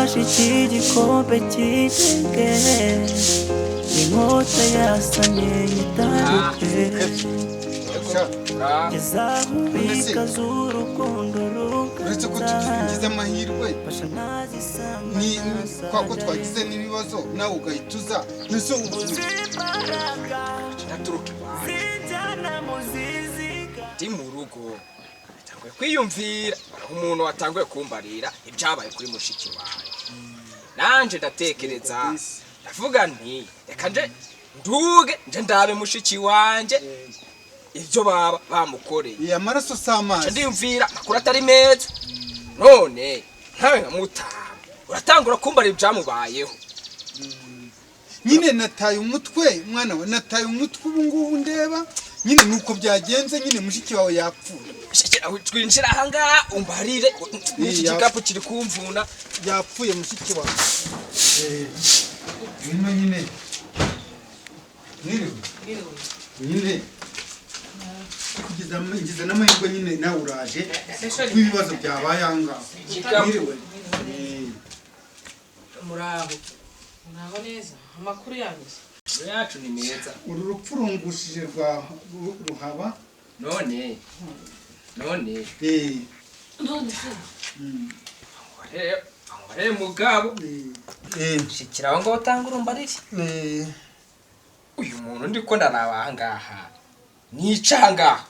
mfashe iki gikombe cy'iteke inkota yasamye nyitaruke izahubika z'urukundo uretse ko tugize amahirwe ni kwa ko twagize n'ibibazo nawe ugahita uza nizo ndi mu rugo natanguye kwiyumvira umuntu watanguye kumbarira ibyabaye kuri mushiki wawe nanje ndatekereza ndavuga nti reka nje nduge nje ndabe mushiki wanje ibyo baba bamukoreye iya maraso samazi ndiyumvira makuru atari meza none ntawe nkamutama uratangura kumbarira ibyamubayeho nyine nataye umutwe mwana we nataye umutwe ubu ngubu ndeba nyine nuko byagenze nyine mushiki wawe yapfuye twinjira ahangaha umbarire iki gikapu kiri kumvuna yapfuye mushiki wawe bino nyine nyine kugeza n'amahirwe nyine nawe uraje w'ibibazo byabaye ahangaha mwiriwe muraho neza amakuru yanyu yacu ni meza uru rupfu rungushije rwa ruhaba none mugabo shikira aho ngaho utanga urumbarire uyu muntu ndiko ndaraba ahangaha nica ahangaha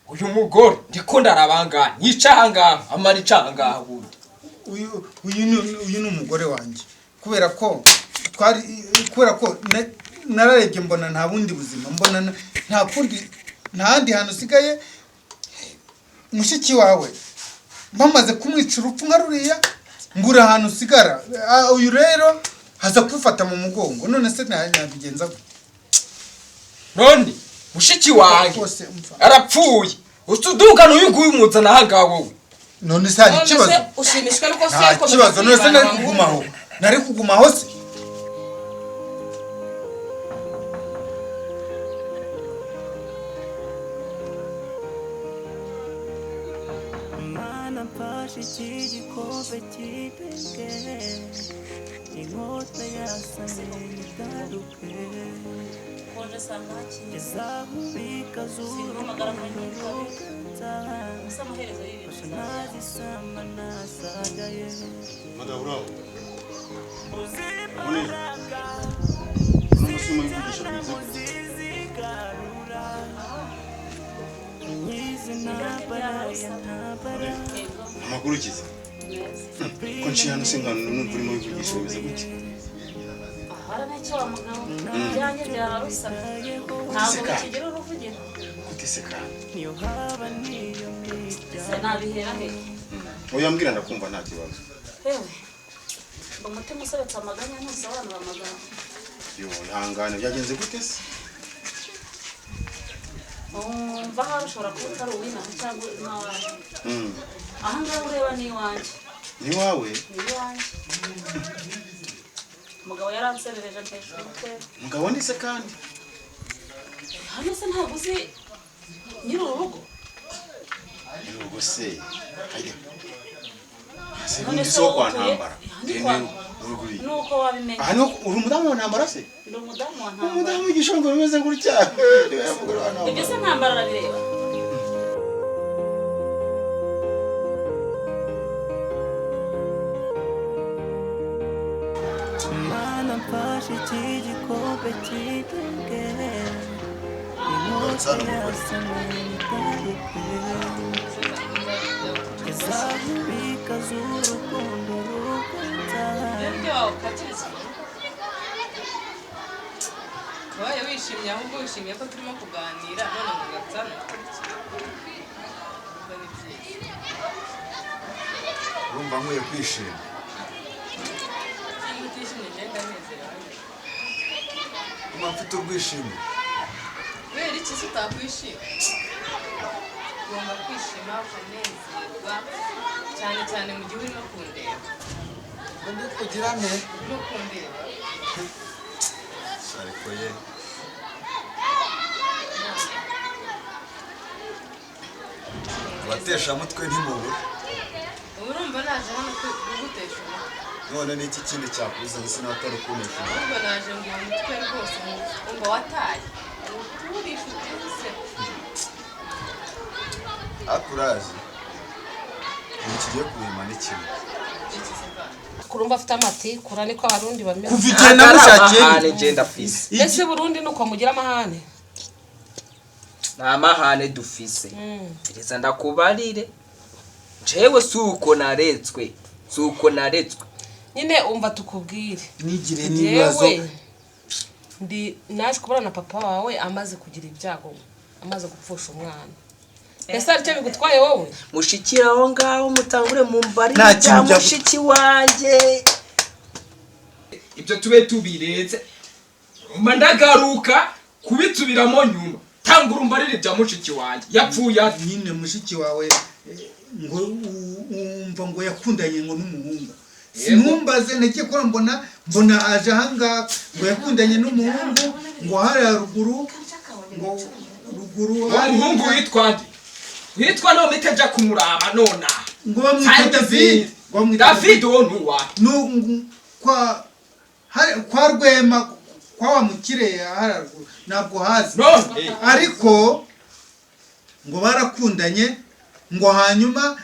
uyu mugore ndiko ndaraba ahangaha nica ahangaha amara ica ahangaha ubundi uyu ni umugore wanjye kubera ko nararebye mbona nta bundi buzima mbona nta handi hantu usigaye mushiki wawe bamaze kumwica urupfu nka ruriya mbura ahantu usigara uyu rero haza kufata mu mugongo none se nabigenza gute none mushiki wanjye arapfuye usuduka n'uyu nguyu umuzana ahangaha wowe none se hari ikibazo ushimishwe nuko nta kibazo none se nari kugumaho se mfashe iki gikombe cy'iteke inkota yasamye nyitaruke izahubika z'urukundo nazisama nasagaye amakuru kiza ko nshiyano singano numva urimo wivugisha bimeze gute ahara n'icyo wa mugabo byanjye byararusa ntabwo bikigira uruvugiro gute se kandi se nabihera he uyambwira ndakumva nta kibazo hewe umutima usobetse amaganya ntusobanura amagambo yo ihangane byagenze gute se umva hari ushobora kuba utari uw'inaha cyangwa iwawe aha ngaha ureba ni iwanjye ni wawe ni iwanjye umugabo yaranserereje hejuru umutwe umugabo ni se kandi hano se ntabwo uzi nyiri urugo urugo se hajya none se wo kwa ntambara nuko wabimenya aha uri umudamu wa ntambara se ndi umudamu wa ntambara umudamu w'igishongo bimeze gutya ibyo se ntambara arabireba mana mfashe iki gikombe cy'iteke inkota yasamye nyitaruke izahubika z'urukundo wabaye wishimye ahubwo wishimiye ko turimo kuganira none ngo gatsana urumva nkwiye kwishima iyo utishimye ngenda nezerewe uba mfite urwishimo kubera iki se utakwishima ugomba kwishima ukanezerwa cyane cyane mu gihe urimo kundeba ndi kugira ne urimo kundeba ariko ye batesha mutwe ntimubura urumva naje hano kugutesha umutwe none n'iki kindi cyakubuza gisi n'atari kunesha ahubwo naje ngo umutwe rwose ngo wataye uturisha utuse akuraje ikigiye kubima n'ikimwe kurumva afite amatikura niko abarundi bameze kuva igihe namushakiye amahane genda fise ese Burundi nuko mugira amahane nta mahane dufise reza ndakubarire jewe suko naretswe nyine umva tukubwire nigire n'ibibazo ndi naje kubona na papa wawe amaze kugira ibyago amaze gupfusha umwana ese aricyo bigutwaye wowe mushikira aho ngaho mutangure mu mbari Nta kintu ya bya- mushiki wanje ibyo tube tubireze mba ndagaruka kubitsubiramo nyuma tangura umbarire bya mushiki wanje yapfuye nyine mushiki wawe ngo umva ngo yakundanye ngo n'umuhungu sinumbaze nake ko mbona aje ahangaha ngo yakundanye n'umuhungu ngo hariya ruguru ngo ruguru umuhungu witwa nde witwa none itaja kumuraba nona ngo bamwita David David uwo nuwa kwa Rwema kwa wa mukire hariya ruguru ntabwo hazi none ariko ngo barakundanye ngo hanyuma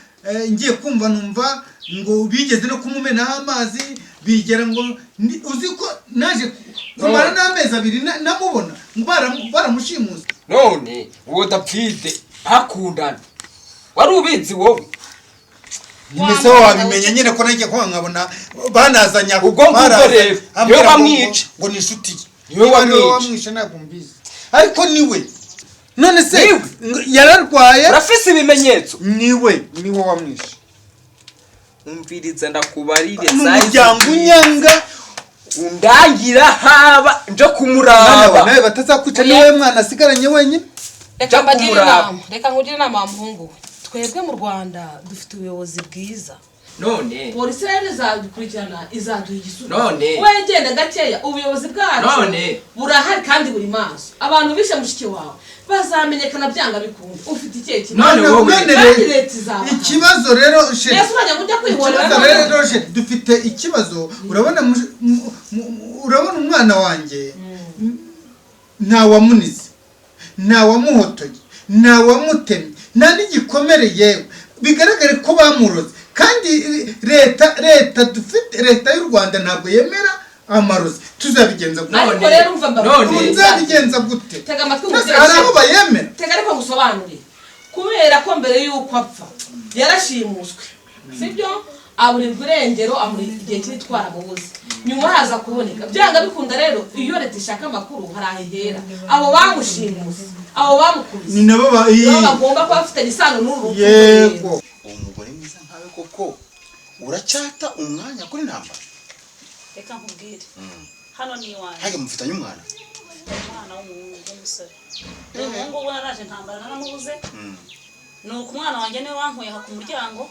ngiye kumva numva ngo bigeze no kumumenaho amazi bigera ngo uzi ko naje kumara n'amezi abiri namubona ngo baramushimuza none uwo David bakundana wari ubizi wowe nimese wabimenye nyine ko nanjye ko nkabona banazanya ubwo ngubwo rero niwe bamwica ngo ni inshuti niwe wamwishe ntabwo mbizi ariko niwe none se yararwaye urafise ibimenyetso niwe wamwishe umviriza ndakubarire n'umuryango unyanga undangira haba njo kumuraba nawe batazakwica niwe mwana asigaranye wenyine reka nkugire inama wa muhungu twebwe mu Rwanda dufite ubuyobozi bwiza none polisi rero izadukurikirana izaduha igisubizo none wowe genda gakeya ubuyobozi bwacu none burahari kandi buri maso abantu bishe mushiki wawe bazamenyekana byanga bikunda ufite ikihe none wowe kandi leta izaba ikibazo rero sheri ese urajya kujya kwihorera rero sheri dufite ikibazo urabona umwana wanjye ntawamunize ntawamuhotoye ntawamutemye nta n'igikomere yewe bigaragare ko bamuroze kandi leta dufite leta y'u Rwanda ntabwo yemera amarozi tuzabigenza gute ariko rero umva none tuzabigenza gute tega amatwi hari aho bayemera tega ariko gusobanurira kubera ko mbere y'uko apfa yarashimuswe sibyo aburirwa irengero amuri igihe cyitwara mu buzi nyuma haza kuboneka byanga bikunda rero iyo leta ishaka amakuru harahera abo bamushimuse abo bamukubise ni nabo bagomba kuba bafite isano n'uru yego umugore mwiza nkawe koko uracata umwanya kuri ntambara reka nkubwire hano ni iwanjye hage mufitanye umwana w'umuhungu w'umusore umuhungu ubona araje ntambara naramubuze nuko umwana wanjye niwe wankuye ku muryango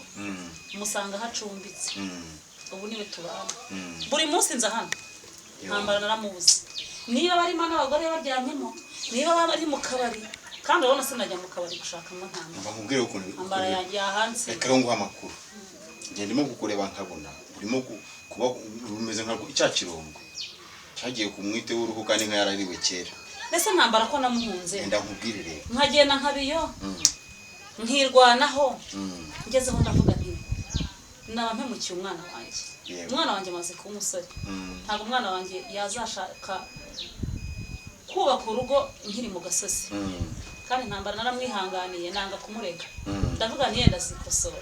musanga hacumbitse ubu niwe tubana buri munsi nza hano ntambara naramubuze niba barimo n'abagore baryamyemo niba bari mu kabari kandi urabona sinajya mu kabari gushakamo ntambara nkubwire ukuntu ntambara yanjye yahanze reka rero nguha amakuru ngenda ndimo kukureba nkabona urimo kuba rumeze nka icya kirombo cyagiye ku mwite w'uruhu kandi nka yarariwe kera ese ntambara ko namuhunze ngenda nkubwire rero nkagenda nkabiyo nkirwanaho ngezeho ndavuga nti naba mpemukiye umwana wanjye umwana wanjye amaze kuba umusore ntabwo umwana wanjye yazashaka kubaka urugo nkiri mu gasozi kandi ntambara naramwihanganiye nanga kumurega ndavuga nti yenda zikosora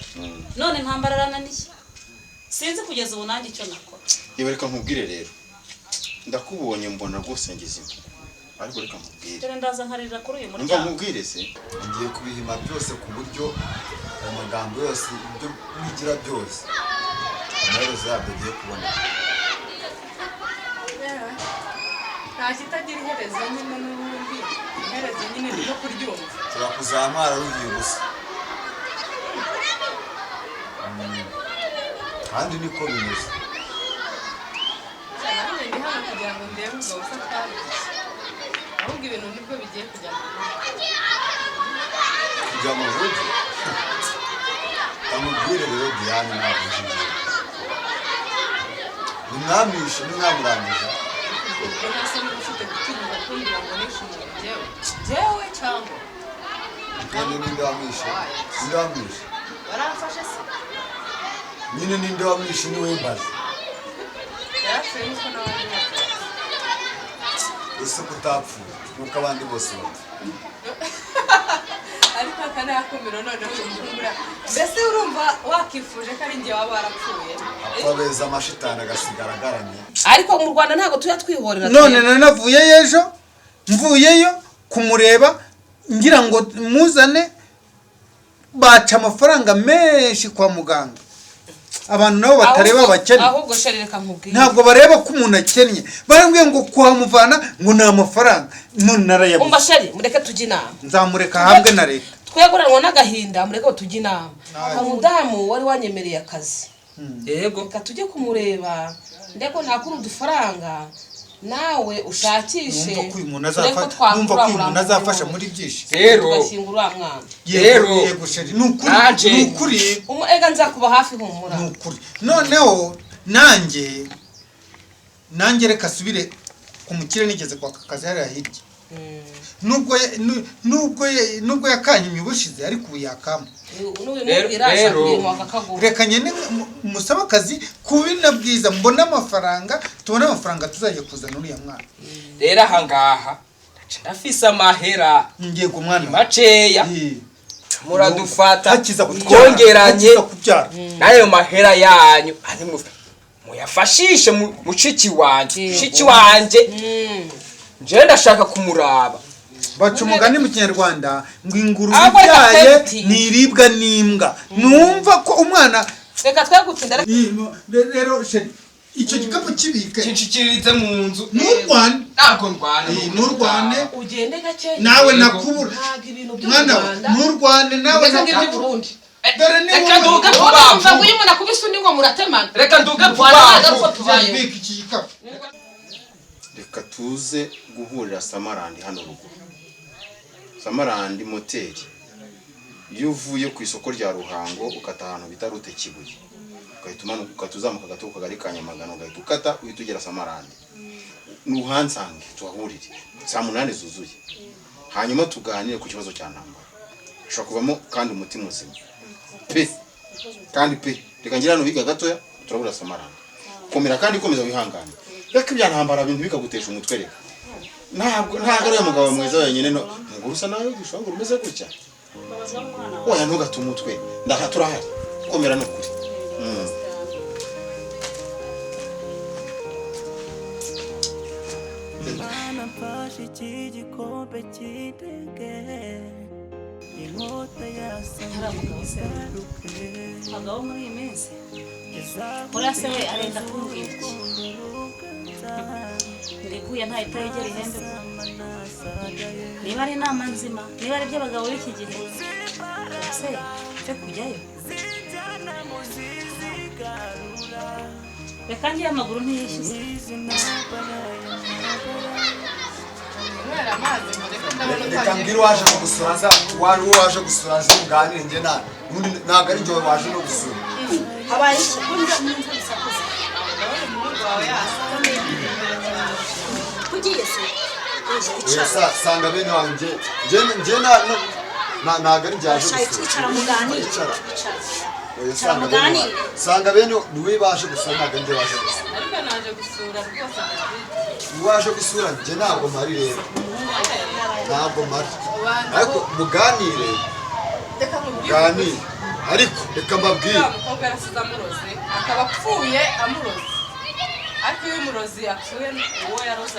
none ntambara arananiye sinzi kugeza ubu nanjye icyo nakora yewe reka nkubwire rero ndakubonye mbona rwose ngize ariko reka nkubwire dore ndaza nkarira kuri uyu mva muryango nkubwire se ngiye kubihima byose ku buryo ayo magambo yose ibyo mwigira byose amaherezo yabyo agiye kuboneka nta kitagira iherezo nyine n'ubundi iherezo nyine ni no kuryumva turakuzamara ruhiye ubusa kandi niko bimeze nanone ndi hano kugira ngo ndebe ubwo busa twabigize ahubwo ibintu nibwo bigiye kujya mu kujya mu buryo amubwire rero Diane ntabwo uzi nimwamwishe nimwamurangije ubwo nase niba ufite gutinyuka kumbwira ngo nishimire jewe cyangwa nyine ninde wamwishe ninde wamwishe baramfashe se nyine ninde wamwishe niwe mbaza yarapfuye niko n'abandi bapfuye ese kutapfuye nuko abandi bose bapfa ariko akanayakumiro noneho umuhungura mbese urumva wakifuje ko ari njye waba warapfuye apfa beza amashitani agasigara agaramye ariko mu Rwanda ntabwo tuya twihorera none nanavuyeyo ejo mvuyeyo kumureba ngira ngo muzane baca amafaranga menshi kwa muganga abantu nabo batareba abakene ahubwo sherereka nkubwiye ntabwo bareba ko umuntu akennye barambwiye ngo kuhamuvana ngo ni amafaranga none narayabuze umva sheri mureke tujye inama nzamureka hamwe na leta tweguranwa n'agahinda mureke tujye inama umudamu wari wanyemereye akazi yego reka tujye kumureba ndeko nakura udufaranga nawe ushakishe numva ko uyu muntu azafasha muri byinshi rero tugashyingura mwana yego sheri ni ukuri ega nzakuba hafi humura ni ukuri noneho nanjye reka asubire ku mukire nigeze kwaka akazi hariya hirya nubwo yakanyimye ubushize ariko ubu yakama reka nyine musaba akazi kubina bwiza mbona amafaranga tubona amafaranga tuzajya kuzana uriya mwana rero ahangaha ndafise amahera ngiye ku mwana maceya muradufata hakiza twongeranye n'ayo mahera yanyu muyafashishe mushiki wanje nje ndashaka kumuraba baca umugani mu kinyarwanda ngo ingurube ibyaye ntiribwa n'imbwa numva ko umwana reka twegutsinda rero sheri icyo gikapu kibike kinshikirize mu nzu n'urwane ntabwo ndwana n'urwane ugende gake nawe nakubura ntabwo ibintu by'u mwana Rwanda n'urwane nawe nakubura Burundi dore ni reka nduge umva vuba uyu umuntu akubise undi ngo muratemana reka nduge vuba bika iki gikapu reka tuze guhurira Samarandi hano ruguru Samarandi moteri iyo uvuye ku isoko rya Ruhango ukata ahantu bita Rute Kibuye ugahita umanuka ukatuzamuka gato ku kagari ka Nyamagana ugahita ukata uhita ugera Samarandi nuhansange tuhahurire saa 8 zuzuye hanyuma tuganire ku kibazo cya ntambara ushobora kuvamo kandi umuti muzima kandi reka ngira hano biga gatoya turabura Samarandi komera kandi komeza wihangane reka ibya ntambara bintu bikagutesha umutwe reka ntabwo ari umugabo mwiza wenyine no ngo urusa nawe gishobora rumeze gutya oya ntugate umutwe ndaha turahari komera no kuri Mana mfashe iki gikombe cy'iteke inkota yasamuke abagabo muri iyi minsi uriya se we arenda kumbwira iki ndiguye ntahita yegera ihembe niba ari inama nzima niba ari iby'abagabo b'iki gihe se cyo kujyayo reka ngiye amaguru ntiyishyuze reka mbwira uwaje no gusura waje gusura aje muganire njye ntabwo ari njye waje no gusura habaye iki kumva mwumva bisakuza kugiye se sanga bene wanjye njye ntabwo ari njye waje gusura icara muganire sanga bene niwe baje gusura ntabwo ari njye waje gusura ariko naje gusura rwose waje gusura njye ntabwo mari rero ntabwo mari ariko muganire muganire ariko reka mbabwire umukobwa yarasize amuroze akaba apfuye amuroze ariko iyo umurozi apfuye uwo yaroze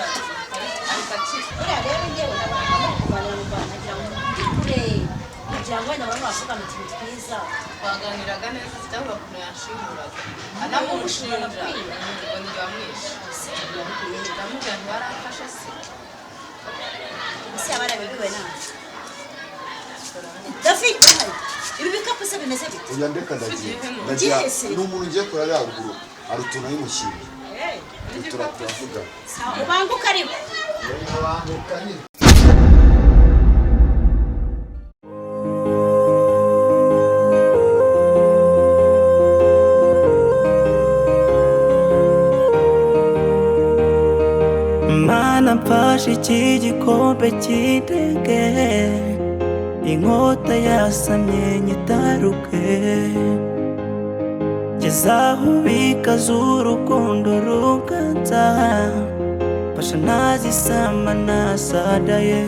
ahita akira buriya rero njyewe nabonaga muri kuganira mu Rwanda nagira ngo kugira ngo wenda baba bavugana utuntu twiza twaganiraga neza cyangwa ukuntu yashimuraga anamumushinja ngo nijye wamwishe ndamubwira ntibarafashe se ese yaba yarabibiwe nawe dafite ibi bikapu se bimeze bite oya ndeka ndagira ni umuntu ugiye kurara ruguru arutuna y'umushyimbo turavuga ubanguka ariko ubanguka nyine Mana mfashe iki gikombe cy'indege, inkota yasamye nyitaruke, gezaho bikaza urukundo ruganza, fasha ntazisama nasadaye,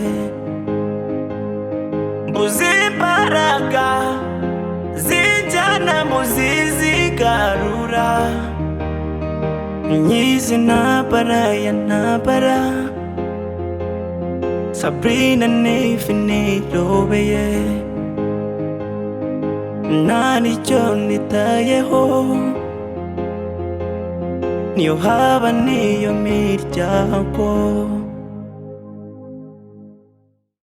mbuze imbaraga zinjyana mu zizigarura, nyizi ntabara ya ntabara, Sabrina n'ifi nirobeye, nta nicyo nitayeho, niyo haba niyo miryango.